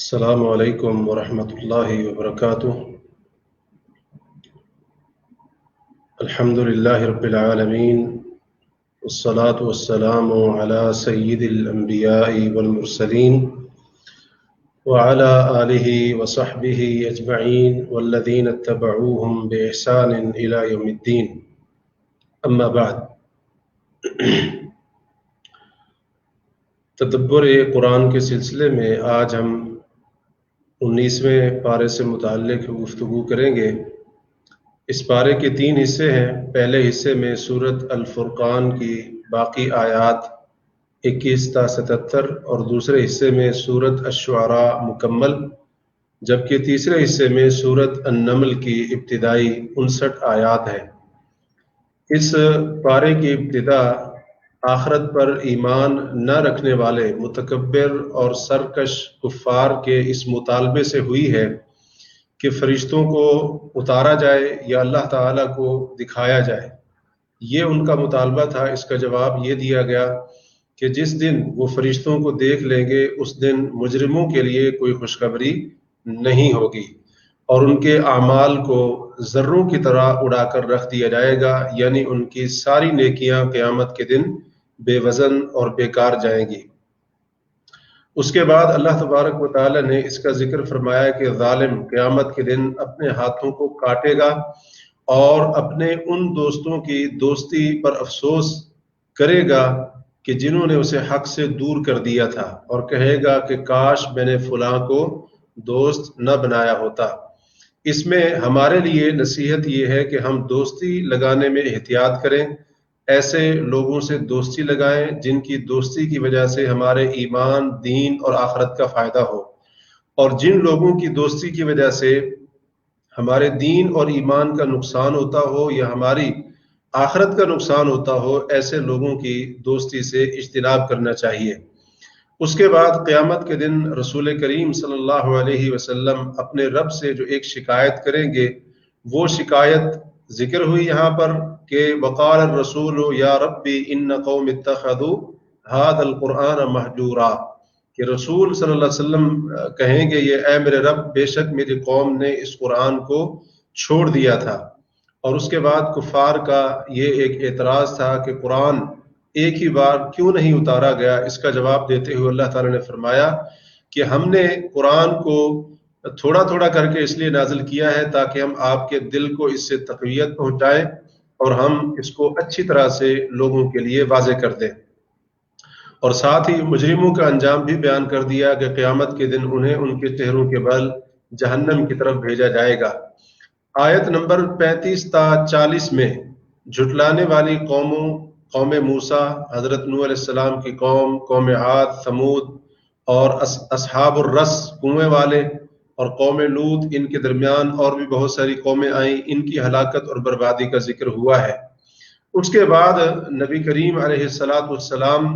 السلام علیکم ورحمۃ اللہ وبرکاتہ۔ الحمد للہ رب العالمین، والصلاة والسلام علی سید الانبیاء والمرسلین وعلی آلہ وصحبہ اجمعین والذین اتبعوہم بإحسان الی یوم الدین، اما بعد۔ تدبر قرآن کے سلسلے میں آج ہم 19ویں پارے سے متعلق گفتگو کریں گے۔ اس پارے کے 3 حصے ہیں۔ پہلے حصے میں سورۃ الفرقان کی باقی آیات 21 تا 77 اور دوسرے حصے میں سورۃ الشعراء مکمل، جبکہ تیسرے حصے میں سورۃ النمل کی ابتدائی 59 آیات ہیں۔ اس پارے کی ابتدا آخرت پر ایمان نہ رکھنے والے متکبر اور سرکش کفار کے اس مطالبے سے ہوئی ہے کہ فرشتوں کو اتارا جائے یا اللہ تعالیٰ کو دکھایا جائے۔ یہ ان کا مطالبہ تھا۔ اس کا جواب یہ دیا گیا کہ جس دن وہ فرشتوں کو دیکھ لیں گے اس دن مجرموں کے لیے کوئی خوشخبری نہیں ہوگی اور ان کے اعمال کو ذروں کی طرح اڑا کر رکھ دیا جائے گا، یعنی ان کی ساری نیکیاں قیامت کے دن بے وزن اور بیکار جائیں گی۔ اس کے بعد اللہ تبارک و تعالی نے اس کا ذکر فرمایا کہ ظالم قیامت کے دن اپنے ہاتھوں کو کاٹے گا اور اپنے ان دوستوں کی دوستی پر افسوس کرے گا کہ جنہوں نے اسے حق سے دور کر دیا تھا، اور کہے گا کہ کاش میں نے فلاں کو دوست نہ بنایا ہوتا۔ اس میں ہمارے لیے نصیحت یہ ہے کہ ہم دوستی لگانے میں احتیاط کریں۔ ایسے لوگوں سے دوستی لگائیں جن کی دوستی کی وجہ سے ہمارے ایمان، دین اور آخرت کا فائدہ ہو، اور جن لوگوں کی دوستی کی وجہ سے ہمارے دین اور ایمان کا نقصان ہوتا ہو یا ہماری آخرت کا نقصان ہوتا ہو، ایسے لوگوں کی دوستی سے اجتناب کرنا چاہیے۔ اس کے بعد قیامت کے دن رسول کریم صلی اللہ علیہ وسلم اپنے رب سے جو ایک شکایت کریں گے، وہ شکایت ذکر ہوئی یہاں پر کہ وقال الرسول یا ربی ان قوم اتخذوا هذا القرآن مہجورا، کہ رسول صلی اللہ علیہ وسلم کہیں گے یہ اے میرے رب، بے شک میری قوم نے اس قرآن کو چھوڑ دیا تھا۔ اور اس کے بعد کفار کا یہ ایک اعتراض تھا کہ قرآن ایک ہی بار کیوں نہیں اتارا گیا۔ اس کا جواب دیتے ہوئے اللہ تعالیٰ نے فرمایا کہ ہم نے قرآن کو تھوڑا تھوڑا کر کے اس لیے نازل کیا ہے تاکہ ہم آپ کے دل کو اس سے تقویت پہنچائیں اور ہم اس کو اچھی طرح سے لوگوں کے لیے واضح کر دیں۔ اور ساتھ ہی مجرموں کا انجام بھی بیان کر دیا کہ قیامت کے دن انہیں ان کے چہروں کے بل جہنم کی طرف بھیجا جائے گا۔ آیت نمبر 35 تا 40 میں جھٹلانے والی قوموں، قوم موسیٰ، حضرت نوح علیہ السلام کی قوم، قوم عاد، ثمود اور اصحاب الرس کنویں والے، اور قوم لوط، ان کے درمیان اور بھی بہت ساری قومیں آئیں، ان کی ہلاکت اور بربادی کا ذکر ہوا ہے۔ اس کے بعد نبی کریم علیہ السلام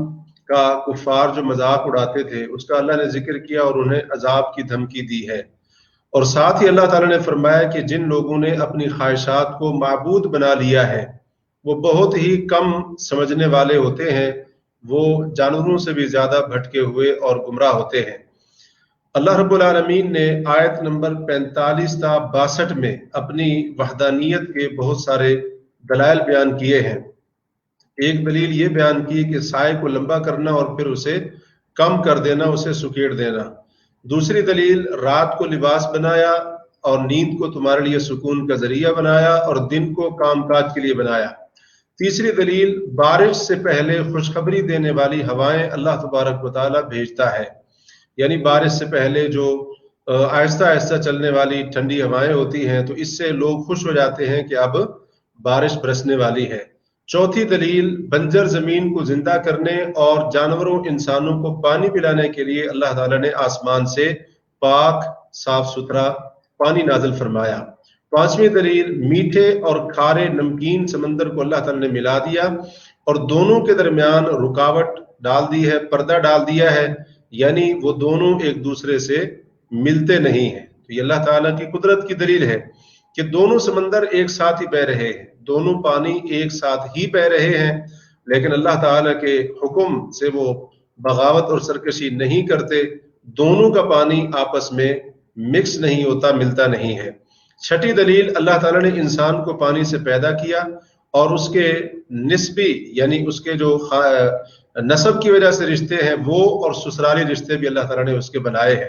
کا کفار جو مذاق اڑاتے تھے اس کا اللہ نے ذکر کیا اور انہیں عذاب کی دھمکی دی ہے۔ اور ساتھ ہی اللہ تعالیٰ نے فرمایا کہ جن لوگوں نے اپنی خواہشات کو معبود بنا لیا ہے وہ بہت ہی کم سمجھنے والے ہوتے ہیں، وہ جانوروں سے بھی زیادہ بھٹکے ہوئے اور گمراہ ہوتے ہیں۔ اللہ رب العالمین نے آیت نمبر 45 تا 62 میں اپنی وحدانیت کے بہت سارے دلائل بیان کیے ہیں۔ ایک دلیل یہ بیان کی کہ سائے کو لمبا کرنا اور پھر اسے کم کر دینا، اسے سکیڑ دینا۔ دوسری دلیل رات کو لباس بنایا اور نیند کو تمہارے لیے سکون کا ذریعہ بنایا اور دن کو کام کاج کے لیے بنایا۔ تیسری دلیل بارش سے پہلے خوشخبری دینے والی ہوائیں اللہ تبارک و تعالیٰ بھیجتا ہے، یعنی بارش سے پہلے جو آہستہ آہستہ چلنے والی ٹھنڈی ہوائیں ہوتی ہیں تو اس سے لوگ خوش ہو جاتے ہیں کہ اب بارش برسنے والی ہے۔ چوتھی دلیل بنجر زمین کو زندہ کرنے اور جانوروں انسانوں کو پانی پلانے کے لیے اللہ تعالیٰ نے آسمان سے پاک صاف ستھرا پانی نازل فرمایا۔ پانچویں دلیل میٹھے اور کھارے نمکین سمندر کو اللہ تعالیٰ نے ملا دیا اور دونوں کے درمیان رکاوٹ ڈال دی ہے، پردہ ڈال دیا ہے، یعنی وہ دونوں ایک دوسرے سے ملتے نہیں ہیں۔ تو یہ اللہ تعالیٰ کی قدرت کی دلیل ہے کہ دونوں سمندر ایک ساتھ ہی بہہ رہے ہیں، دونوں پانی ایک ساتھ ہی بہہ رہے ہیں، لیکن اللہ تعالیٰ کے حکم سے وہ بغاوت اور سرکشی نہیں کرتے، دونوں کا پانی آپس میں مکس نہیں ہوتا، ملتا نہیں ہے۔ چھٹی دلیل، اللہ تعالیٰ نے انسان کو پانی سے پیدا کیا اور اس کے نسبی یعنی اس کے جو نسب کی وجہ سے رشتے ہیں وہ اور سسرالی رشتے بھی اللہ تعالیٰ نے اس کے بنائے ہیں۔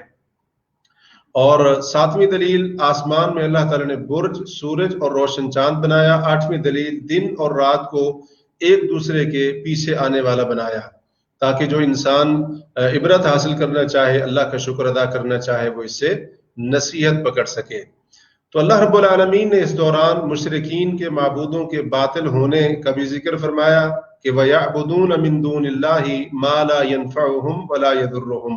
اور 7ویں دلیل، آسمان میں اللہ تعالیٰ نے برج، سورج اور روشن چاند بنایا۔ 8ویں دلیل، دن اور رات کو ایک دوسرے کے پیچھے آنے والا بنایا تاکہ جو انسان عبرت حاصل کرنا چاہے، اللہ کا شکر ادا کرنا چاہے، وہ اس سے نصیحت پکڑ سکے۔ تو اللہ رب العالمین نے اس دوران مشرکین کے معبودوں کے باطل ہونے کا بھی ذکر فرمایا کہ وَيَعْبُدُونَ مِن دُونِ اللَّهِ مَا لَا يَنفَعُهُمْ وَلَا يَضُرُّهُمْ،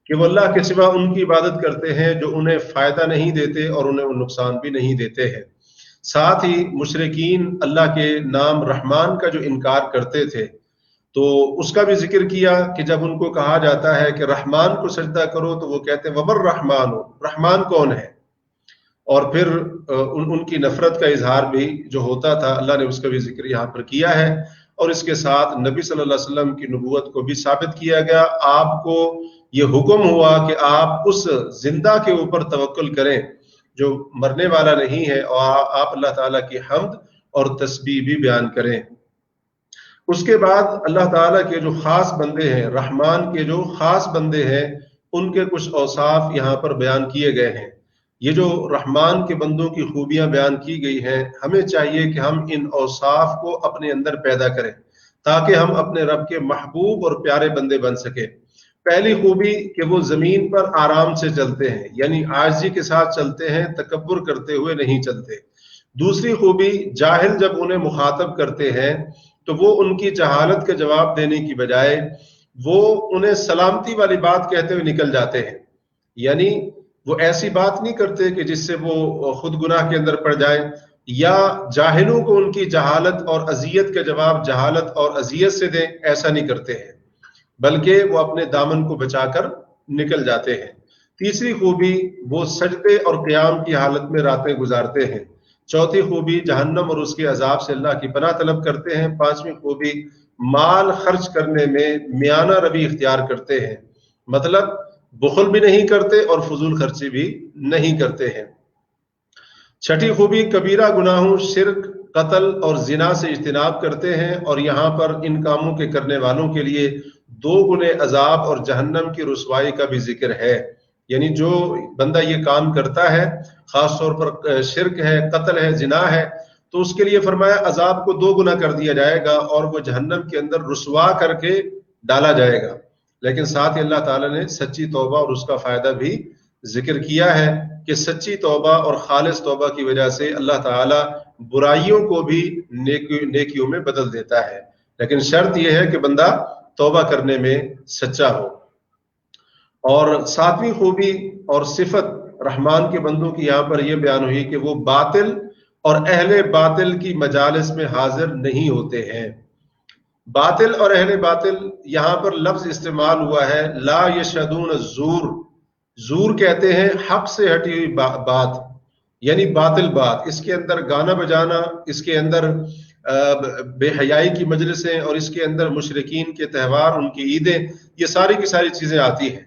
کہ وہ اللہ کے سوا ان کی عبادت کرتے ہیں جو انہیں فائدہ نہیں دیتے اور انہیں نقصان بھی نہیں دیتے ہیں۔ ساتھ ہی مشرکین اللہ کے نام رحمان کا جو انکار کرتے تھے تو اس کا بھی ذکر کیا کہ جب ان کو کہا جاتا ہے کہ رحمان کو سجدہ کرو تو وہ کہتے ہیں وَمَن رحمان، رحمان کون ہے؟ اور پھر ان کی نفرت کا اظہار بھی جو ہوتا تھا، اللہ نے اس کا بھی ذکر یہاں پر کیا ہے۔ اور اس کے ساتھ نبی صلی اللہ علیہ وسلم کی نبوت کو بھی ثابت کیا گیا۔ آپ کو یہ حکم ہوا کہ آپ اس زندہ کے اوپر توکل کریں جو مرنے والا نہیں ہے، اور آپ اللہ تعالیٰ کی حمد اور تسبیح بھی بیان کریں۔ اس کے بعد اللہ تعالیٰ کے جو خاص بندے ہیں، رحمان کے جو خاص بندے ہیں، ان کے کچھ اوصاف یہاں پر بیان کیے گئے ہیں۔ یہ جو رحمان کے بندوں کی خوبیاں بیان کی گئی ہیں، ہمیں چاہیے کہ ہم ان اوصاف کو اپنے اندر پیدا کریں تاکہ ہم اپنے رب کے محبوب اور پیارے بندے بن سکیں۔ پہلی خوبی کہ وہ زمین پر آرام سے چلتے ہیں، یعنی عاجزی کے ساتھ چلتے ہیں، تکبر کرتے ہوئے نہیں چلتے۔ دوسری خوبی، جاہل جب انہیں مخاطب کرتے ہیں تو وہ ان کی جہالت کا جواب دینے کی بجائے وہ انہیں سلامتی والی بات کہتے ہوئے نکل جاتے ہیں، یعنی وہ ایسی بات نہیں کرتے کہ جس سے وہ خود گناہ کے اندر پڑ جائیں، یا جاہلوں کو ان کی جہالت اور اذیت کا جواب جہالت اور اذیت سے دیں، ایسا نہیں کرتے ہیں، بلکہ وہ اپنے دامن کو بچا کر نکل جاتے ہیں۔ تیسری خوبی، وہ سجدے اور قیام کی حالت میں راتیں گزارتے ہیں۔ چوتھی خوبی، جہنم اور اس کے عذاب سے اللہ کی پناہ طلب کرتے ہیں۔ پانچویں خوبی، مال خرچ کرنے میں میانہ روی اختیار کرتے ہیں، مطلب بخل بھی نہیں کرتے اور فضول خرچی بھی نہیں کرتے ہیں۔ چھٹی خوبی، کبیرہ گناہوں، شرک، قتل اور زنا سے اجتناب کرتے ہیں، اور یہاں پر ان کاموں کے کرنے والوں کے لیے 2 گنے عذاب اور جہنم کی رسوائی کا بھی ذکر ہے۔ یعنی جو بندہ یہ کام کرتا ہے، خاص طور پر شرک ہے، قتل ہے، زنا ہے، تو اس کے لیے فرمایا عذاب کو 2 گنا کر دیا جائے گا اور وہ جہنم کے اندر رسوا کر کے ڈالا جائے گا۔ لیکن ساتھ ہی اللہ تعالیٰ نے سچی توبہ اور اس کا فائدہ بھی ذکر کیا ہے کہ سچی توبہ اور خالص توبہ کی وجہ سے اللہ تعالیٰ برائیوں کو بھی نیکیوں میں بدل دیتا ہے، لیکن شرط یہ ہے کہ بندہ توبہ کرنے میں سچا ہو۔ اور 7ویں خوبی اور صفت رحمان کے بندوں کی یہاں پر یہ بیان ہوئی کہ وہ باطل اور اہل باطل کی مجالس میں حاضر نہیں ہوتے ہیں۔ باطل اور اہل باطل، یہاں پر لفظ استعمال ہوا ہے لا یشہدون الزور، زور کہتے ہیں حق سے ہٹی ہوئی بات، یعنی باطل بات، اس کے اندر گانا بجانا، اس کے اندر بے حیائی کی مجلسیں، اور اس کے اندر مشرکین کے تہوار، ان کی عیدیں، یہ ساری کی ساری چیزیں آتی ہیں۔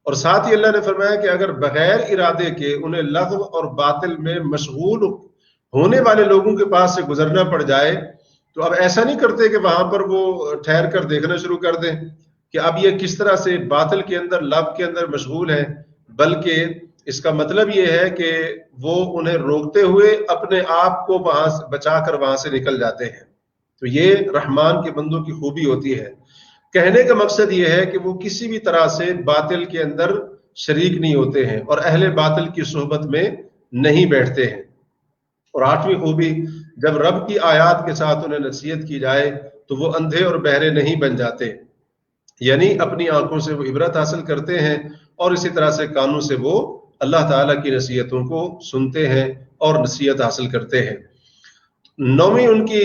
اور ساتھ ہی اللہ نے فرمایا کہ اگر بغیر ارادے کے انہیں لغو اور باطل میں مشغول ہونے والے لوگوں کے پاس سے گزرنا پڑ جائے تو اب ایسا نہیں کرتے کہ وہاں پر وہ ٹھہر کر دیکھنا شروع کر دیں کہ اب یہ کس طرح سے باطل کے اندر، لغو کے اندر مشغول ہیں، بلکہ اس کا مطلب یہ ہے کہ وہ انہیں روکتے ہوئے اپنے آپ کو وہاں سے بچا کر وہاں سے نکل جاتے ہیں۔ تو یہ رحمان کے بندوں کی خوبی ہوتی ہے۔ کہنے کا مقصد یہ ہے کہ وہ کسی بھی طرح سے باطل کے اندر شریک نہیں ہوتے ہیں اور اہل باطل کی صحبت میں نہیں بیٹھتے ہیں۔ اور 8ویں خوبی، جب رب کی آیات کے ساتھ انہیں نصیحت کی جائے تو وہ اندھے اور بہرے نہیں بن جاتے، یعنی اپنی آنکھوں سے وہ عبرت حاصل کرتے ہیں اور اسی طرح سے کانوں سے وہ اللہ تعالیٰ کی نصیحتوں کو سنتے ہیں اور نصیحت حاصل کرتے ہیں۔ 9ویں ان کی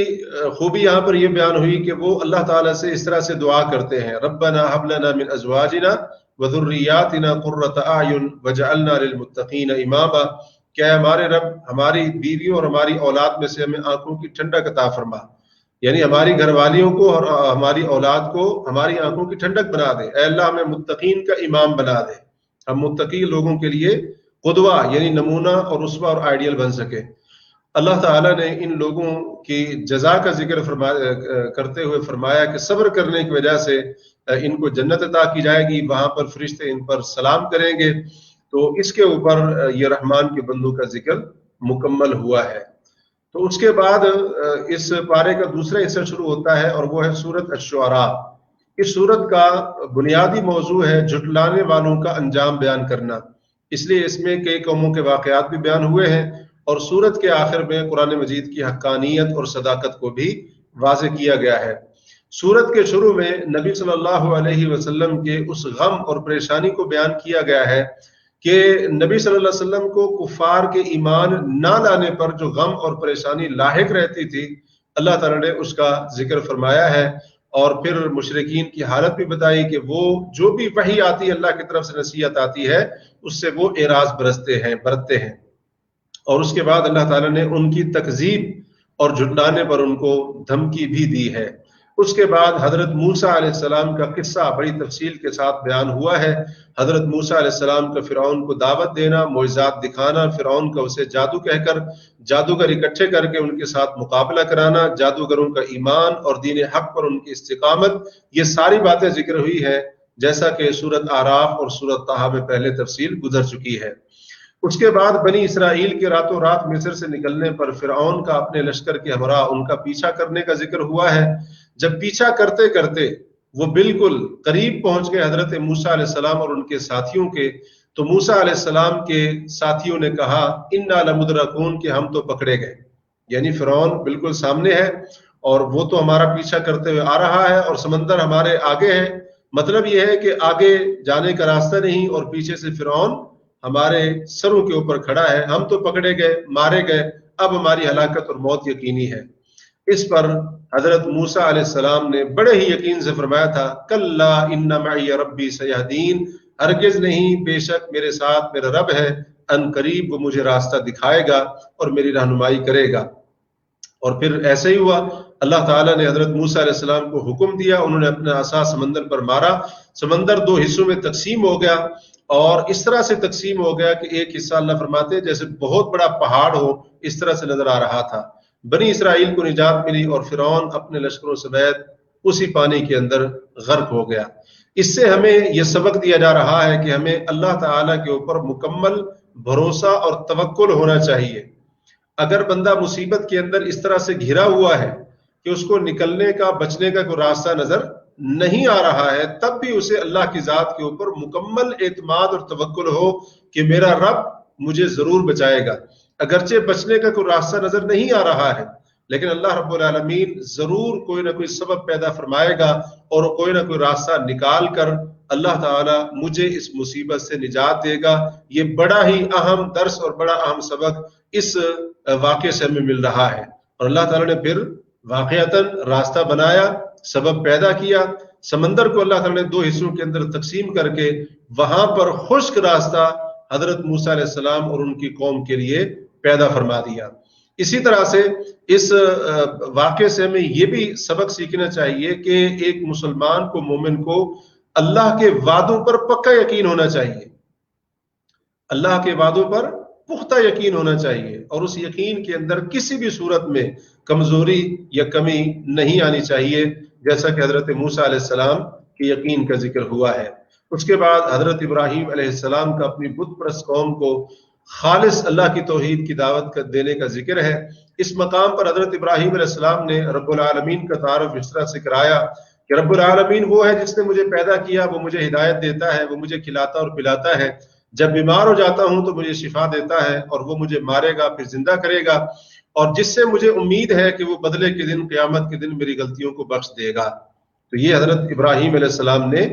خوبی یہاں پر یہ بیان ہوئی کہ وہ اللہ تعالیٰ سے اس طرح سے دعا کرتے ہیں ربنا هب لنا من ازواجنا وذریاتنا قرۃ اعین واجعلنا للمتقین اماما، کہ ہمارے رب ہماری بیویوں اور ہماری اولاد میں سے ہمیں آنکھوں کی ٹھنڈک عطا فرما، یعنی ہماری گھر والیوں کو اور ہماری اولاد کو ہماری آنکھوں کی ٹھنڈک بنا دے. اے اللہ ہمیں متقین کا امام بنا دے, ہم متقی لوگوں کے لیے قدوہ یعنی نمونہ اور اسوہ اور آئیڈیل بن سکے. اللہ تعالیٰ نے ان لوگوں کی جزا کا ذکر کرتے ہوئے فرمایا کہ صبر کرنے کی وجہ سے ان کو جنت عطا کی جائے گی, وہاں پر فرشتے ان پر سلام کریں گے. تو اس کے اوپر یہ رحمان کے بندوں کا ذکر مکمل ہوا ہے. تو اس کے بعد اس پارے کا دوسرا حصہ شروع ہوتا ہے اور وہ ہے سورۃ الشعراء. اس سورت کا بنیادی موضوع ہے جھٹلانے والوں کا انجام بیان کرنا, اس لیے اس میں کئی قوموں کے واقعات بھی بیان ہوئے ہیں, اور سورت کے آخر میں قرآن مجید کی حقانیت اور صداقت کو بھی واضح کیا گیا ہے. سورت کے شروع میں نبی صلی اللہ علیہ وسلم کے اس غم اور پریشانی کو بیان کیا گیا ہے کہ نبی صلی اللہ علیہ وسلم کو کفار کے ایمان نہ لانے پر جو غم اور پریشانی لاحق رہتی تھی, اللہ تعالیٰ نے اس کا ذکر فرمایا ہے. اور پھر مشرکین کی حالت بھی بتائی کہ وہ جو بھی وحی آتی ہے, اللہ کی طرف سے نصیحت آتی ہے, اس سے وہ اعراض برتتے ہیں. اور اس کے بعد اللہ تعالیٰ نے ان کی تکذیب اور جھٹلانے پر ان کو دھمکی بھی دی ہے. اس کے بعد حضرت موسیٰ علیہ السلام کا قصہ بڑی تفصیل کے ساتھ بیان ہوا ہے. حضرت موسیٰ علیہ السلام کا فرعون کو دعوت دینا, معجزات دکھانا, فرعون کا اسے جادو کہہ کر جادوگر اکٹھے کر کے ان کے ساتھ مقابلہ کرانا, جادوگروں کا ایمان اور دین حق پر ان کی استقامت, یہ ساری باتیں ذکر ہوئی ہیں جیسا کہ سورۃ اعراف اور سورۃ طٰہٰ میں پہلے تفصیل گزر چکی ہے. اس کے بعد بنی اسرائیل کے راتوں رات مصر سے نکلنے پر فرعون کا اپنے لشکر کے ہمراہ ان کا پیچھا کرنے کا ذکر ہوا ہے. جب پیچھا کرتے کرتے وہ بالکل قریب پہنچ گئے حضرت موسیٰ علیہ السلام اور ان کے ساتھیوں کے, تو موسیٰ علیہ السلام کے ساتھیوں نے کہا انا لمدرکون, کہ ہم تو پکڑے گئے. یعنی فرعون بالکل سامنے ہے اور وہ تو ہمارا پیچھا کرتے ہوئے آ رہا ہے اور سمندر ہمارے آگے ہے. مطلب یہ ہے کہ آگے جانے کا راستہ نہیں اور پیچھے سے فرعون ہمارے سروں کے اوپر کھڑا ہے, ہم تو پکڑے گئے, مارے گئے, اب ہماری ہلاکت اور موت یقینی ہے. اس پر حضرت موسیٰ علیہ السلام نے بڑے ہی یقین سے فرمایا تھا کلا ان معی ربی سیہدین, ہرگز نہیں, بے شک میرے ساتھ میرا رب ہے, ان قریب وہ مجھے راستہ دکھائے گا اور میری رہنمائی کرے گا. اور پھر ایسے ہی ہوا, اللہ تعالیٰ نے حضرت موسیٰ علیہ السلام کو حکم دیا, انہوں نے اپنا عصا سمندر پر مارا, سمندر دو حصوں میں تقسیم ہو گیا, اور اس طرح سے تقسیم ہو گیا کہ ایک حصہ اللہ فرماتے ہیں جیسے بہت بڑا پہاڑ ہو, اس طرح سے نظر آ رہا تھا. بنی اسرائیل کو نجات ملی اور فرعون اپنے لشکروں سمیت اسی پانی کے اندر غرق ہو گیا. اس سے ہمیں یہ سبق دیا جا رہا ہے کہ ہمیں اللہ تعالیٰ کے اوپر مکمل بھروسہ اور توکل ہونا چاہیے. اگر بندہ مصیبت کے اندر اس طرح سے گھرا ہوا ہے کہ اس کو نکلنے کا, بچنے کا کوئی راستہ نظر نہیں آ رہا ہے, تب بھی اسے اللہ کی ذات کے اوپر مکمل اعتماد اور توکل ہو کہ میرا رب مجھے ضرور بچائے گا. اگرچہ بچنے کا کوئی راستہ نظر نہیں آ رہا ہے, لیکن اللہ رب العالمین ضرور کوئی نہ کوئی سبب پیدا فرمائے گا اور کوئی نہ کوئی راستہ نکال کر اللہ تعالیٰ مجھے اس مصیبت سے نجات دے گا. یہ بڑا ہی اہم درس اور بڑا اہم سبق اس واقعے سے ہمیں مل رہا ہے. اور اللہ تعالیٰ نے پھر واقعتاً راستہ بنایا, سبب پیدا کیا. سمندر کو اللہ تعالیٰ نے دو حصوں کے اندر تقسیم کر کے وہاں پر خشک راستہ حضرت موسیٰ علیہ السلام اور ان کی قوم کے لیے پیدا فرما دیا. اسی طرح سے اس واقعے سے ہمیں یہ بھی سبق سیکھنا چاہیے کہ ایک مسلمان کو, مومن کو اللہ کے وعدوں پر پکا یقین ہونا چاہیے, اللہ کے وعدوں پر پختہ یقین ہونا چاہیے, اور اس یقین کے اندر کسی بھی صورت میں کمزوری یا کمی نہیں آنی چاہیے, جیسا کہ حضرت موسیٰ علیہ السلام کے یقین کا ذکر ہوا ہے. اس کے بعد حضرت ابراہیم علیہ السلام کا اپنی بت پرست قوم کو خالص اللہ کی توحید کی دعوت دینے کا ذکر ہے. اس مقام پر حضرت ابراہیم علیہ السلام نے رب العالمین کا تعارف اس طرح سے کرایا کہ رب العالمین وہ ہے جس نے مجھے پیدا کیا, وہ مجھے ہدایت دیتا ہے, وہ مجھے کھلاتا اور پلاتا ہے, جب بیمار ہو جاتا ہوں تو مجھے شفا دیتا ہے, اور وہ مجھے مارے گا پھر زندہ کرے گا, اور جس سے مجھے امید ہے کہ وہ بدلے کے دن, قیامت کے دن میری غلطیوں کو بخش دے گا. تو یہ حضرت ابراہیم علیہ السلام نے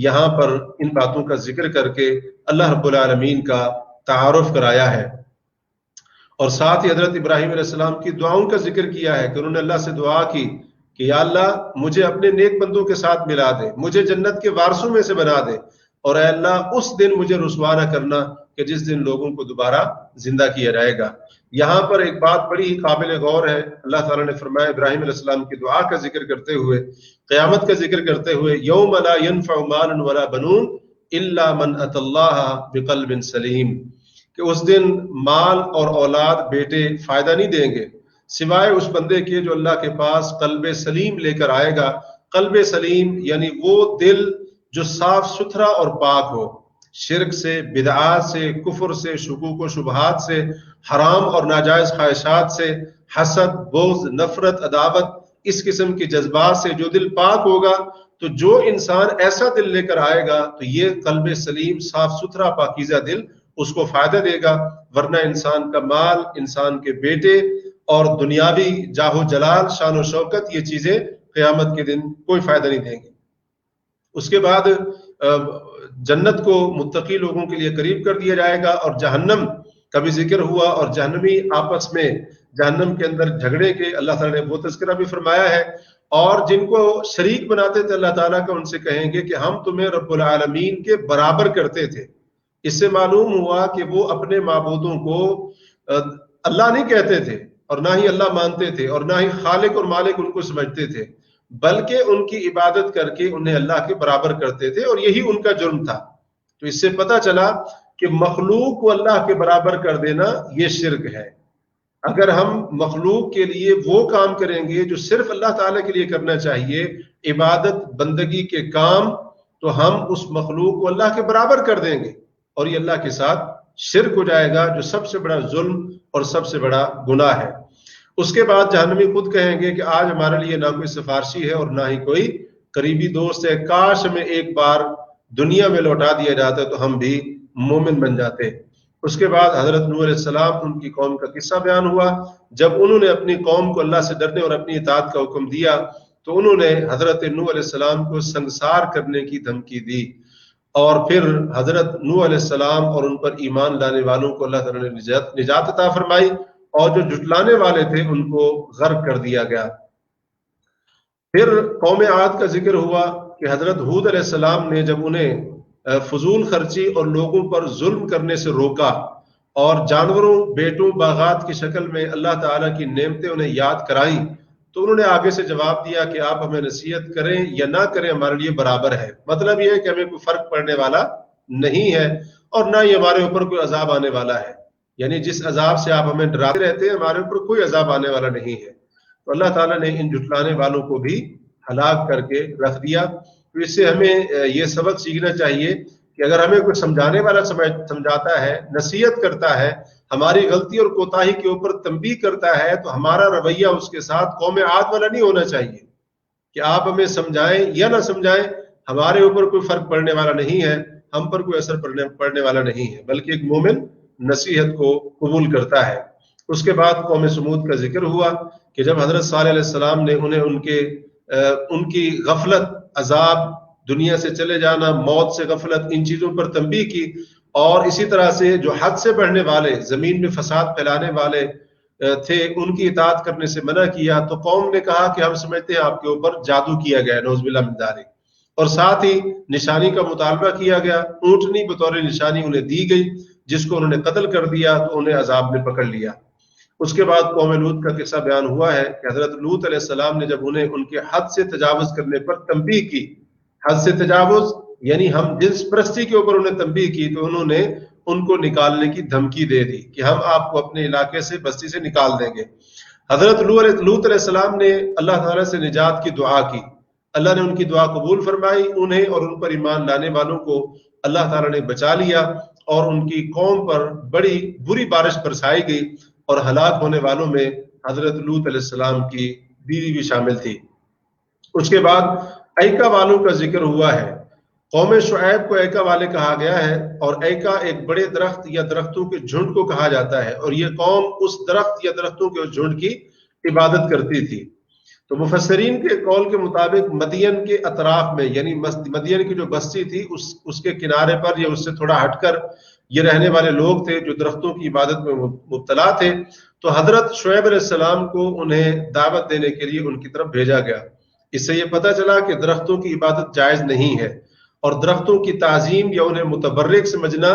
یہاں پر ان باتوں کا ذکر کر کے اللہ رب العالمین کا تعارف کرایا ہے. اور ساتھ ہی حضرت ابراہیم علیہ السلام کی دعاؤں کا ذکر کیا ہے کہ انہوں نے اللہ سے دعا کی کہ یا اللہ مجھے اپنے نیک بندوں کے ساتھ ملا دے, مجھے جنت کے وارثوں میں سے بنا دے, اور اے اللہ اس دن مجھے رسوا نہ کرنا کہ جس دن لوگوں کو دوبارہ زندہ کیا جائے گا۔ یہاں پر ایک بات بڑی قابل غور ہے، اللہ تعالیٰ نے فرمایا ابراہیم علیہ السلام کی دعا کا ذکر کرتے ہوئے، قیامت کا ذکر کرتے ہوئے، یوم لا ينفع مال ولا بنون الا من اتى اللہ بقلب سلیم، کہ اس دن مال اور اولاد بیٹے فائدہ نہیں دیں گے سوائے اس بندے کے جو اللہ کے پاس قلب سلیم لے کر آئے گا۔ قلب سلیم یعنی وہ دل جو صاف ستھرا اور پاک ہو، شرک سے، بدعات سے، کفر سے، شکوک و شبہات سے، حرام اور ناجائز خواہشات سے، حسد، بغض، نفرت، عداوت، اس قسم کے جذبات سے جو دل پاک ہوگا، تو جو انسان ایسا دل لے کر آئے گا تو یہ قلب سلیم، صاف ستھرا پاکیزہ دل اس کو فائدہ دے گا، ورنہ انسان کا مال، انسان کے بیٹے اور دنیاوی جاہ و جلال، شان و شوکت، یہ چیزیں قیامت کے دن کوئی فائدہ نہیں دیں گی۔ اس کے بعد جنت کو متقی لوگوں کے لیے قریب کر دیا جائے گا، اور جہنم کا بھی ذکر ہوا، اور جہنمی آپس میں جہنم کے اندر جھگڑے کے اللہ تعالیٰ نے وہ تذکرہ بھی فرمایا ہے، اور جن کو شریک بناتے تھے اللہ تعالیٰ کا، ان سے کہیں گے کہ ہم تمہیں رب العالمین کے برابر کرتے تھے۔ اس سے معلوم ہوا کہ وہ اپنے معبودوں کو اللہ نہیں کہتے تھے، اور نہ ہی اللہ مانتے تھے، اور نہ ہی خالق اور مالک ان کو سمجھتے تھے، بلکہ ان کی عبادت کر کے انہیں اللہ کے برابر کرتے تھے، اور یہی ان کا جرم تھا۔ تو اس سے پتہ چلا کہ مخلوق کو اللہ کے برابر کر دینا یہ شرک ہے۔ اگر ہم مخلوق کے لیے وہ کام کریں گے جو صرف اللہ تعالیٰ کے لیے کرنا چاہیے، عبادت بندگی کے کام، تو ہم اس مخلوق کو اللہ کے برابر کر دیں گے، اور یہ اللہ کے ساتھ شرک ہو جائے گا، جو سب سے بڑا ظلم اور سب سے بڑا گناہ ہے۔ اس کے بعد جہنمی خود کہیں گے کہ آج ہمارے لیے نہ کوئی سفارشی ہے اور نہ ہی کوئی قریبی دوست ہے، کاش ہمیں ایک بار دنیا میں لوٹا دیا جاتا تو ہم بھی مومن بن جاتے۔ اس کے بعد حضرت نوح علیہ السلام، ان کی قوم کا قصہ بیان ہوا، جب انہوں نے اپنی قوم کو اللہ سے ڈرنے اور اپنی اطاعت کا حکم دیا تو انہوں نے حضرت نوح علیہ السلام کو سنگسار کرنے کی دھمکی دی، اور پھر حضرت نوح علیہ السلام اور ان پر ایمان لانے والوں کو اللہ تعالیٰ نے نجات عطا فرمائی، اور جو جھٹلانے والے تھے ان کو غرق کر دیا گیا۔ پھر قوم عاد کا ذکر ہوا کہ حضرت ہود علیہ السلام نے جب انہیں فضول خرچی اور لوگوں پر ظلم کرنے سے روکا، اور جانوروں، بیٹوں، باغات کی شکل میں اللہ تعالیٰ کی نعمتیں انہیں یاد کرائیں، تو انہوں نے آگے سے جواب دیا کہ آپ ہمیں نصیحت کریں یا نہ کریں ہمارے لیے برابر ہے۔ مطلب یہ ہے کہ ہمیں کوئی فرق پڑنے والا نہیں ہے، اور نہ ہی ہمارے اوپر کوئی عذاب آنے والا ہے، یعنی جس عذاب سے آپ ہمیں ڈراتے رہتے ہیں ہمارے اوپر کوئی عذاب آنے والا نہیں ہے۔ تو اللہ تعالیٰ نے ان جھٹلانے والوں کو بھی ہلاک کر کے رکھ دیا۔ تو اس سے ہمیں یہ سبق سیکھنا چاہیے کہ اگر ہمیں کوئی سمجھانے والا سمجھاتا ہے، نصیحت کرتا ہے، ہماری غلطی اور کوتاہی کے اوپر تنبیہ کرتا ہے، تو ہمارا رویہ اس کے ساتھ قوم عاد والا نہیں ہونا چاہیے کہ آپ ہمیں سمجھائیں یا نہ سمجھائیں، ہمارے اوپر کوئی فرق پڑنے والا نہیں ہے، ہم پر کوئی اثر پڑنے والا نہیں ہے، بلکہ ایک مومن نصیحت کو قبول کرتا ہے۔ اس کے بعد قوم سمود کا ذکر ہوا کہ جب حضرت صالح علیہ السلام نے انہیں ان کی غفلت، عذاب، دنیا سے چلے جانا، موت سے غفلت، ان چیزوں پر تنبیہ کی، اور اسی طرح سے جو حد سے بڑھنے والے، زمین میں فساد پھیلانے والے تھے، ان کی اطاعت کرنے سے منع کیا، تو قوم نے کہا کہ ہم سمجھتے ہیں آپ کے اوپر جادو کیا گیا ہے، نعوذ باللہ من ذالک، اور ساتھ ہی نشانی کا مطالبہ کیا گیا، اونٹنی بطور نشانی انہیں دی گئی، جس کو انہوں نے قتل کر دیا تو انہیں عذاب نے پکڑ لیا۔ اس کے بعد قوم لوط کا قصہ بیان ہوا ہے کہ حضرت لوط علیہ السلام نے جب انہیں ان کے حد سے تجاوز کرنے پر تنبیہ کی، حد سے تجاوز یعنی ہم جنس پرستی کے اوپر انہیں تنبیہ کی، تو انہوں نے ان کو نکالنے کی دھمکی دے دی کہ ہم آپ کو اپنے علاقے سے، بستی سے نکال دیں گے۔ حضرت لوط علیہ السلام نے اللہ تعالیٰ سے نجات کی دعا کی، اللہ نے ان کی دعا قبول فرمائی، انہیں اور ان پر ایمان لانے والوں کو اللہ تعالیٰ نے بچا لیا، اور ان کی قوم پر بڑی بری بارش برسائی گئی، اور ہلاک ہونے والوں میں حضرت لوط علیہ السلام کی بیوی بھی شامل تھی۔ اس کے بعد ایکا والوں کا ذکر ہوا ہے۔ قوم شعیب کو ایکا والے کہا گیا ہے، اور ایکا ایک بڑے درخت یا درختوں کے جھنڈ کو کہا جاتا ہے، اور یہ قوم اس درخت یا درختوں کے اس جھنڈ کی عبادت کرتی تھی۔ تو مفسرین کے قول کے مطابق مدین کے اطراف میں، یعنی مدین کی جو بستی تھی اس کے کنارے پر یا اس سے تھوڑا ہٹ کر یہ رہنے والے لوگ تھے جو درختوں کی عبادت میں مبتلا تھے۔ تو حضرت شعیب علیہ السلام کو انہیں دعوت دینے کے لیے ان کی طرف بھیجا گیا۔ اس سے یہ پتہ چلا کہ درختوں کی عبادت جائز نہیں ہے، اور درختوں کی تعظیم یا انہیں متبرک سمجھنا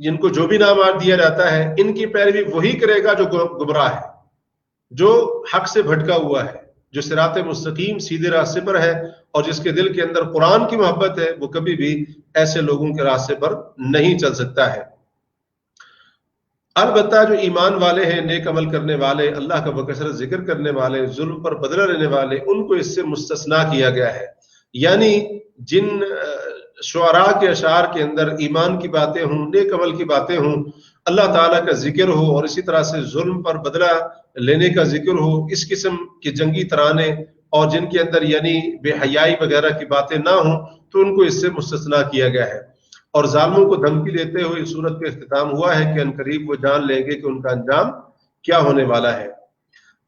جن کو جو بھی نام دیا جاتا ہے، ان کی پیروی وہی کرے گا جو گمراہ ہے، جو حق سے بھٹکا ہوا ہے، جو صراط مستقیم سیدھے راستے پر ہے، اور جس کے دل کے اندر قرآن کی محبت ہے، وہ کبھی بھی ایسے لوگوں کے راستے پر نہیں چل سکتا ہے۔ البتہ جو ایمان والے ہیں، نیک عمل کرنے والے، اللہ کا بکثرت ذکر کرنے والے، ظلم پر بدلہ لینے والے، ان کو اس سے مستثنا کیا گیا ہے۔ یعنی جن شعراء کے اشعار کے اندر ایمان کی باتیں ہوں، نیک عمل کی باتیں ہوں، اللہ تعالیٰ کا ذکر ہو، اور اسی طرح سے ظلم پر بدلہ لینے کا ذکر ہو، اس قسم کے جنگی ترانے، اور جن کے اندر یعنی بے حیائی وغیرہ کی باتیں نہ ہوں، تو ان کو اس سے مستثنا کیا گیا ہے۔ اور ظالموں کو دھمکی دیتے ہوئے اس سورت کا اختتام ہوا ہے کہ عنقریب وہ جان لیں گے کہ ان کا انجام کیا ہونے والا ہے۔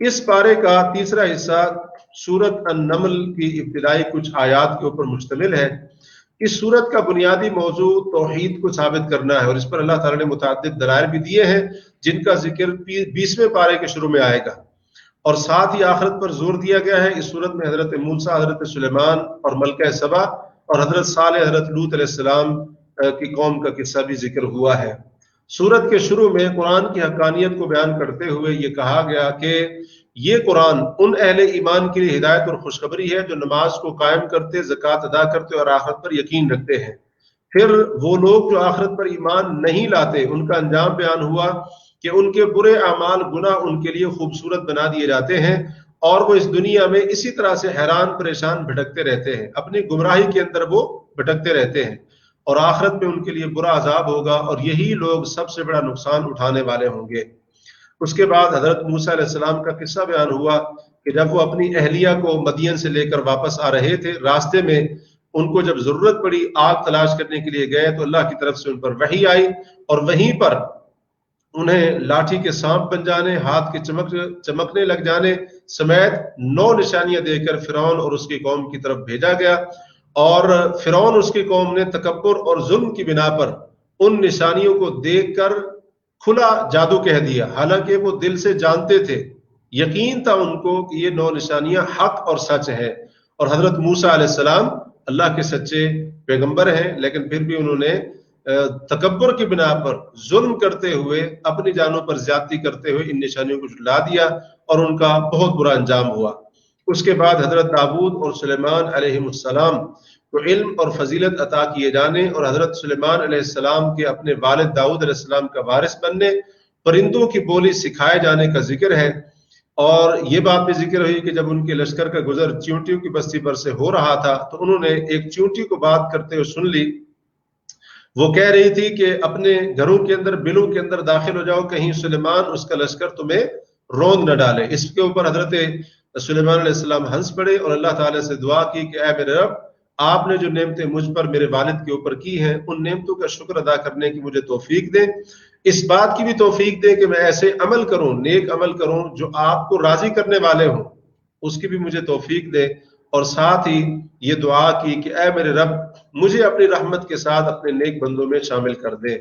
اس پارے کا تیسرا حصہ سورت النمل کی ابتدائی کچھ آیات کے اوپر مشتمل ہے۔ اس سورت کا بنیادی موضوع توحید کو ثابت کرنا ہے، اور اس پر اللہ تعالیٰ نے متعدد دلائل بھی دیے ہیں، جن کا ذکر 20ویں پارے کے شروع میں آئے گا۔ اور ساتھ ہی آخرت پر زور دیا گیا ہے۔ اس سورت میں حضرت موسیٰ، حضرت سلیمان اور ملکہ سبا، اور حضرت صالح، حضرت لوط علیہ السلام کی قوم کا قصہ بھی ذکر ہوا ہے۔ سورت کے شروع میں قرآن کی حقانیت کو بیان کرتے ہوئے یہ کہا گیا کہ یہ قرآن ان اہل ایمان کے لیے ہدایت اور خوشخبری ہے جو نماز کو قائم کرتے، زکوٰۃ ادا کرتے اور آخرت پر یقین رکھتے ہیں۔ پھر وہ لوگ جو آخرت پر ایمان نہیں لاتے، ان کا انجام بیان ہوا کہ ان کے برے اعمال، گناہ ان کے لیے خوبصورت بنا دیے جاتے ہیں، اور وہ اس دنیا میں اسی طرح سے حیران پریشان بھٹکتے رہتے ہیں، اپنی گمراہی کے اندر وہ بھٹکتے رہتے ہیں، اور آخرت میں ان کے لیے برا عذاب ہوگا، اور یہی لوگ سب سے بڑا نقصان اٹھانے والے ہوں گے۔ اس کے بعد حضرت موسیٰ علیہ السلام کا قصہ بیان ہوا کہ جب وہ اپنی اہلیہ کو مدین سے لے کر واپس آ رہے تھے، راستے میں ان کو جب ضرورت پڑی، آگ تلاش کرنے کے لیے گئے، تو اللہ کی طرف سے ان پر وحی آئی، اور وہیں پر انہیں لاٹھی کے سانپ بن جانے، ہاتھ کے چمکنے لگ جانے سمیت 9 نشانیاں دے کر فرعون اور اس کی قوم کی طرف بھیجا گیا، اور فرعون اور اس کی قوم نے تکبر اور ظلم کی بنا پر ان نشانیوں کو دیکھ کر کھلا جادو کہہ دیا، حالانکہ وہ دل سے جانتے تھے، یقین تھا ان کو کہ یہ 9 نشانیاں حق اور سچ ہیں، اور حضرت موسیٰ علیہ السلام اللہ کے سچے پیغمبر ہیں، لیکن پھر بھی انہوں نے تکبر کی بنا پر ظلم کرتے ہوئے، اپنی جانوں پر زیادتی کرتے ہوئے ان نشانیوں کو جھٹلا دیا، اور ان کا بہت برا انجام ہوا۔ اس کے بعد حضرت داؤد اور سلیمان علیہ السلام کو علم اور فضیلت عطا کیے جانے، اور حضرت سلیمان علیہ السلام کے اپنے والد داؤد علیہ السلام کا وارث بننے، پرندوں کی بولی سکھائے جانے کا ذکر ہے۔ اور یہ بات بھی ذکر ہوئی کہ جب ان کے لشکر کا گزر چیونٹیوں کی بستی پر سے ہو رہا تھا، تو انہوں نے ایک چیونٹی کو بات کرتے ہوئے سن لی، وہ کہہ رہی تھی کہ اپنے گھروں کے اندر، بلوں کے اندر داخل ہو جاؤ، کہیں سلیمان اس کا لشکر تمہیں روند نہ ڈالے۔ اس کے اوپر حضرت سلیمان علیہ السلام ہنس پڑے اور اللہ تعالیٰ سے دعا کی کہ اے میرے رب، آپ نے جو نعمتیں مجھ پر، میرے والد کے اوپر کی ہیں، ان نعمتوں کا شکر ادا کرنے کی مجھے توفیق دے، اس بات کی بھی توفیق دے کہ میں ایسے عمل کروں، نیک عمل کروں جو آپ کو راضی کرنے والے ہوں، اس کی بھی مجھے توفیق دے۔ اور ساتھ ہی یہ دعا کی کہ اے میرے رب، مجھے اپنی رحمت کے ساتھ اپنے نیک بندوں میں شامل کر دے۔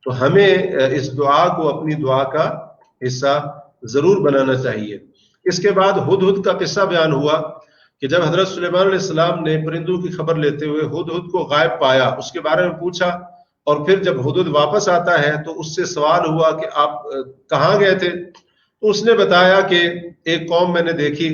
تو ہمیں اس دعا کو اپنی دعا کا حصہ ضرور بنانا چاہیے۔ اس کے بعد ہدہد کا قصہ بیان ہوا کہ جب حضرت سلیمان علیہ السلام نے پرندوں کی خبر لیتے ہوئے ہدہد کو غائب پایا، اس کے بارے میں پوچھا، اور پھر جب ہدہد واپس آتا ہے تو اس سے سوال ہوا کہ آپ کہاں گئے تھے؟ تو اس نے بتایا کہ ایک قوم میں نے دیکھی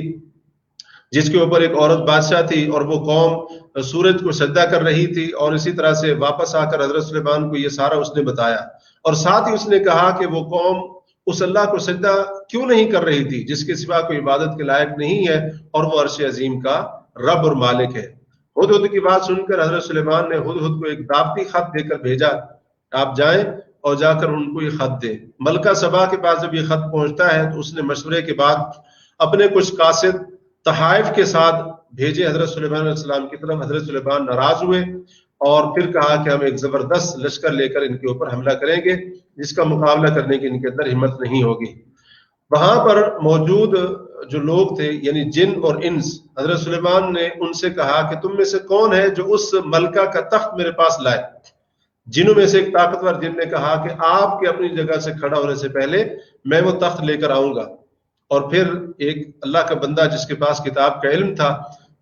جس کے اوپر ایک عورت بادشاہ تھی، اور وہ قوم سورج کو سجدہ کر رہی تھی، اور اسی طرح سے واپس آ کر حضرت سلیمان کو یہ سارا اس نے بتایا، اور ساتھ ہی اس نے کہا کہ وہ قوم اس اللہ کو سجدہ کیوں نہیں کر رہی تھی جس کے سوا کوئی عبادت کے لائق نہیں ہے، اور وہ عرش عظیم کا رب اور مالک ہے۔ ہدہد کی بات سن کر حضرت سلیمان نے ہدہد کو ایک دعوتی خط دے کر بھیجا، آپ جائیں اور جا کر ان کو یہ خط دیں۔ ملکہ سبا کے پاس جب یہ خط پہنچتا ہے تو اس نے مشورے کے بعد اپنے کچھ قاصد تحائف کے ساتھ بھیجے حضرت سلیمان علیہ السلام کی طرف۔ حضرت سلیمان ناراض ہوئے اور پھر کہا کہ ہم ایک زبردست لشکر لے کر ان کے اوپر حملہ کریں گے، جس کا مقابلہ کرنے کی ان کے اندر ہمت نہیں ہوگی۔ وہاں پر موجود جو لوگ تھے یعنی جن اور انس، حضرت سلیمان نے ان سے کہا کہ تم میں سے کون ہے جو اس ملکہ کا تخت میرے پاس لائے؟ جنوں میں سے ایک طاقتور جن نے کہا کہ آپ کے اپنی جگہ سے کھڑا ہونے سے پہلے میں وہ تخت لے کر آؤں گا۔ اور پھر ایک اللہ کا بندہ جس کے پاس کتاب کا علم تھا،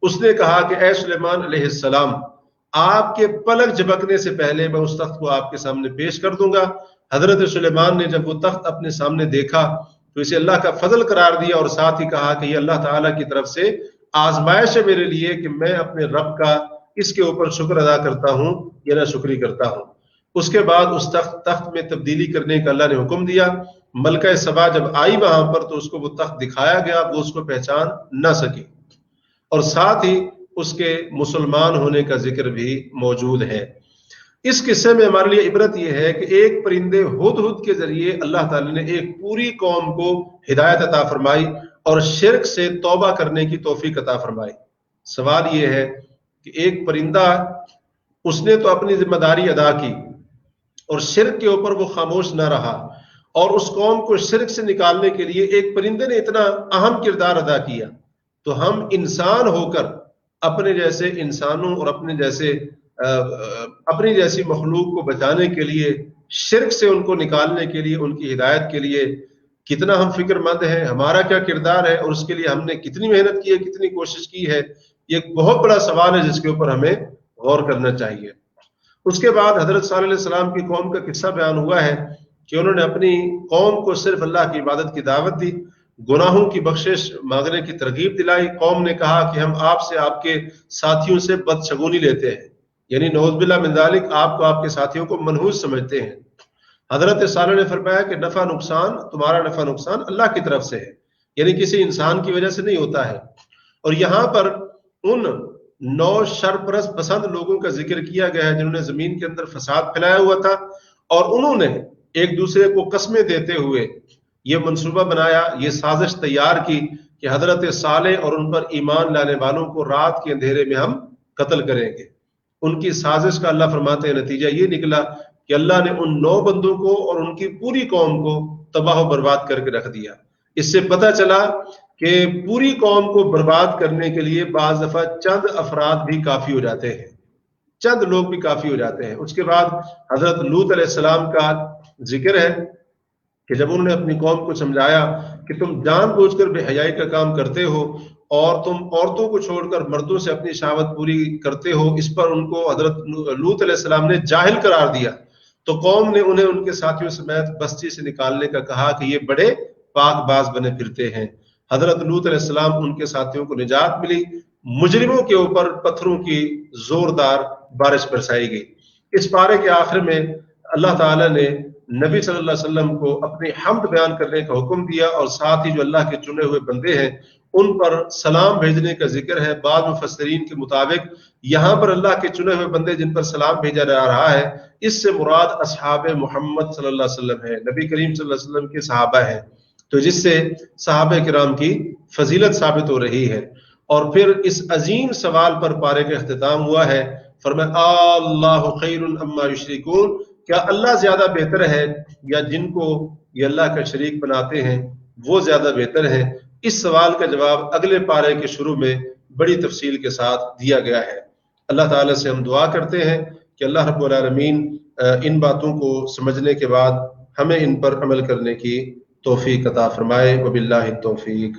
اس نے کہا کہ اے سلیمان علیہ السلام، آپ کے پلک جھپکنے سے پہلے میں اس تخت کو آپ کے سامنے پیش کر دوں گا۔ حضرت سلیمان نے جب وہ تخت اپنے سامنے دیکھا تو اسے اللہ کا فضل قرار دیا اور ساتھ ہی کہا کہ یہ اللہ تعالیٰ کی طرف سے آزمائش ہے میرے لیے کہ میں اپنے رب کا اس کے اوپر شکر ادا کرتا ہوں یا نہ شکری کرتا ہوں۔ اس کے بعد اس تخت میں تبدیلی کرنے کا اللہ نے حکم دیا۔ ملکہ سبا جب آئی وہاں پر تو اس کو وہ تخت دکھایا گیا، وہ اس کو پہچان نہ سکی، اور ساتھ ہی اس کے مسلمان ہونے کا ذکر بھی موجود ہے۔ اس قصے میں ہمارے لیے عبرت یہ ہے کہ ایک پرندے ہدہد کے ذریعے اللہ تعالی نے ایک پوری قوم کو ہدایت عطا فرمائی اور شرک سے توبہ کرنے کی توفیق عطا فرمائی۔ سوال یہ ہے کہ ایک پرندہ، اس نے تو اپنی ذمہ داری ادا کی اور شرک کے اوپر وہ خاموش نہ رہا، اور اس قوم کو شرک سے نکالنے کے لیے ایک پرندے نے اتنا اہم کردار ادا کیا، تو ہم انسان ہو کر اپنے جیسے انسانوں اور اپنی جیسی مخلوق کو بچانے کے لیے، شرک سے ان کو نکالنے کے لیے، ان کی ہدایت کے لیے کتنا ہم فکر مند ہیں، ہمارا کیا کردار ہے، اور اس کے لیے ہم نے کتنی محنت کی ہے، کتنی کوشش کی ہے، یہ ایک بہت بڑا سوال ہے جس کے اوپر ہمیں غور کرنا چاہیے۔ اس کے بعد حضرت صالح علیہ السلام کی قوم کا قصہ بیان ہوا ہے کہ انہوں نے اپنی قوم کو صرف اللہ کی عبادت کی دعوت دی، گناہوں کی بخشش مانگنے کی ترغیب دلائی۔ قوم نے کہا کہ ہم آپ سے، آپ کے ساتھیوں سے بدشگونی لیتے ہیں، یعنی نعوذ باللہ من ذالک، آپ کو، آپ کے ساتھیوں کو منحوس سمجھتے ہیں۔ حضرت صالح نے فرمایا کہ نفع نقصان، تمہارا نفع نقصان اللہ کی طرف سے ہے، یعنی کسی انسان کی وجہ سے نہیں ہوتا ہے۔ اور یہاں پر ان 9 شرپرست پسند لوگوں کا ذکر کیا گیا ہے جنہوں نے زمین کے اندر فساد پھیلایا ہوا تھا، اور انہوں نے ایک دوسرے کو قسمیں دیتے ہوئے یہ منصوبہ بنایا، یہ سازش تیار کی کہ حضرت صالح اور ان پر ایمان لانے والوں کو رات کے اندھیرے میں ہم قتل کریں گے۔ ان کی سازش کا اللہ فرماتے ہیں نتیجہ یہ نکلا کہ اللہ نے ان 9 بندوں کو اور ان کی پوری قوم کو تباہ و برباد کر کے رکھ دیا۔ اس سے پتہ چلا کہ پوری قوم کو برباد کرنے کے لیے بعض دفعہ چند افراد بھی کافی ہو جاتے ہیں، چند لوگ بھی کافی ہو جاتے ہیں۔ اس کے بعد حضرت لوط علیہ السلام کا ذکر ہے کہ جب انہوں نے اپنی قوم کو سمجھایا کہ تم جان بوجھ کر بے حیائی کا کام کرتے ہو اور تم عورتوں کو چھوڑ کر مردوں سے اپنی شہوت پوری کرتے ہو، اس پر ان کو حضرت لوط علیہ السلام نے جاہل قرار دیا، تو قوم نے انہیں ان کے ساتھیوں سمیت بستی سے نکالنے کا کہا کہ یہ بڑے پاک باز بنے پھرتے ہیں۔ حضرت لوط علیہ السلام ان کے ساتھیوں کو نجات ملی، مجرموں کے اوپر پتھروں کی زوردار بارش برسائی گئی۔ اس پارے کے آخر میں اللہ تعالیٰ نے نبی صلی اللہ علیہ وسلم کو اپنی حمد بیان کرنے کا حکم دیا، اور ساتھ ہی جو اللہ کے چنے ہوئے بندے ہیں ان پر سلام بھیجنے کا ذکر ہے۔ بعض مفسرین کے مطابق یہاں پر اللہ کے چنے ہوئے بندے جن پر سلام بھیجا جا رہا ہے، اس سے مراد اصحاب محمد صلی اللہ علیہ وسلم ہے، نبی کریم صلی اللہ علیہ وسلم کے صحابہ ہیں، تو جس سے صحابہ کرام کی فضیلت ثابت ہو رہی ہے۔ اور پھر اس عظیم سوال پر پارے کا اختتام ہوا ہے، فرمایا اللہ خیر اما یشرکون، کیا اللہ زیادہ بہتر ہے یا جن کو یہ اللہ کا شریک بناتے ہیں وہ زیادہ بہتر ہیں؟ اس سوال کا جواب اگلے پارے کے شروع میں بڑی تفصیل کے ساتھ دیا گیا ہے۔ اللہ تعالیٰ سے ہم دعا کرتے ہیں کہ اللہ رب العالمین ان باتوں کو سمجھنے کے بعد ہمیں ان پر عمل کرنے کی توفیق عطا فرمائے۔ وباللہ التوفیق۔